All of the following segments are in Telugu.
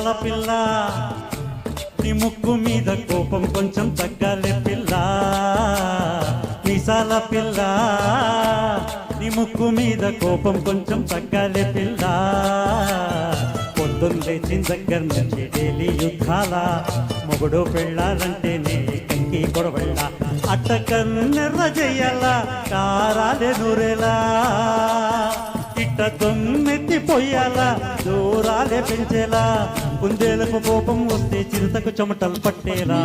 మీసాల పిల్ల నీ ముక్కు మీద కోపం కొంచెం తగ్గాలే పిల్ల మీసాల పిల్ల నీ ముక్కు మీద కోపం కొంచెం తగ్గాలే పిల్ల పొద్దున్న లేచిన దగ్గర నుంచి డైలీ యుద్ధాల మొగుడు పెళ్ళాలంటేనే కంకి కొడవళ్ళ అట్టకన్నెర్ర చెయ్యాల కారాలే నూరేలా ఇట్ట దొమ్మెత్తి పొయ్యాలా దూరాలే పెంచేలా కుందేలకు కోపం వస్తే చిరుతకు చెమటలు పట్టేలా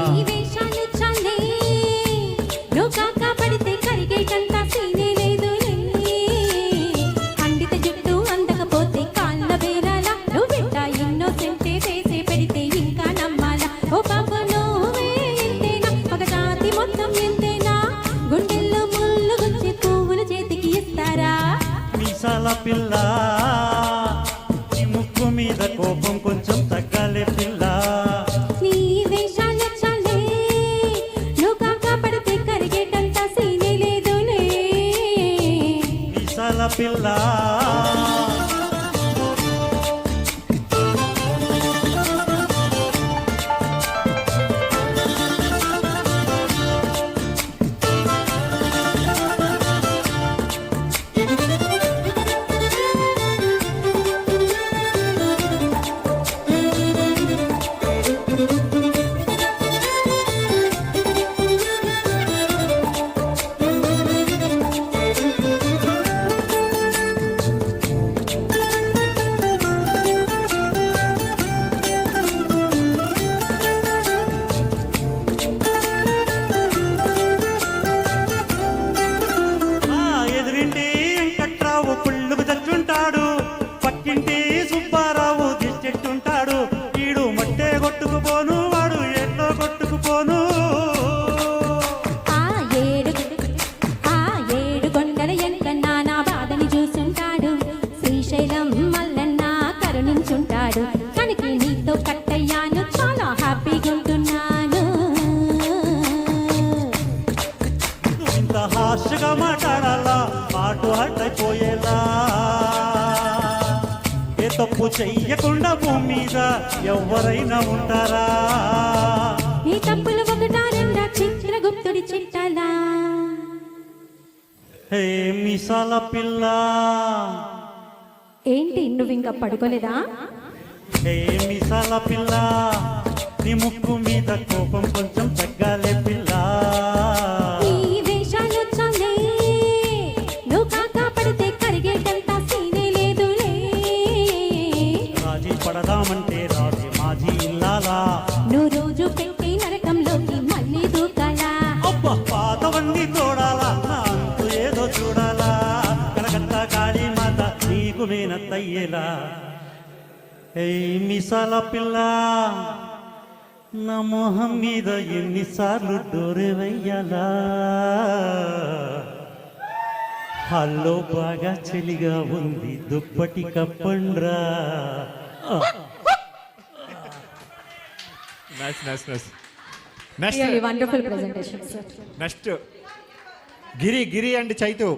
మీసాల పిల్ల నీ ముక్కు మీద కోపం కొంచెం తగ్గాలే పిల్ల నీ వేషాలు చాలే నువ్వు కాకా పడితే కరిగేటంత సీనే లేదులే మీసాల పిల్ల కనికి నీతో కట్టయ్యాను చాలా హ్యాపీగా ఉంటున్నాను ఇంత హాస్యగా మాట్లాడాలా పాటు హట్టయిపోయేలా ఏ తప్పు చెయ్యకుండా భూమి మీద ఎవరైనా ఉంటారా నీ తప్పులు ఒకటా రెండా చిత్రగుప్తుడి చిట్టాలా హే మీసాల పిల్ల ఏంటి నువ్వు ఇంకా పడుకోలేదా హే మీసాల పిల్ల నీ ముక్కు మీద కోపం కొంచెం తగ్గాలే పిల్ల నీ వేషాలు చాలే నువ్వు కాకా పడితే కరిగేటంత సీనే లేదులే రాజీ పడదామంటే రాజీ మాజీ ఇల్లాలా నువ్వు రోజు పెట్టి నరకంలోకి మళ్ళీ దూకాలా అబ్బా పాతవన్నీ తోడాలా నా అంతు ఏదో చూడాలా కలకత్త కాళీ మాత నీకు మేనత్తయ్యేలా ఏ మీసాల పిల్ల నా మొహం మీద ఎన్నిసార్లు డోరే వెయ్యాలా హల్లో బాగా చలిగా ఉంది దుప్పటి కప్పండ్రా wonderful presentation next Giri and Chaitu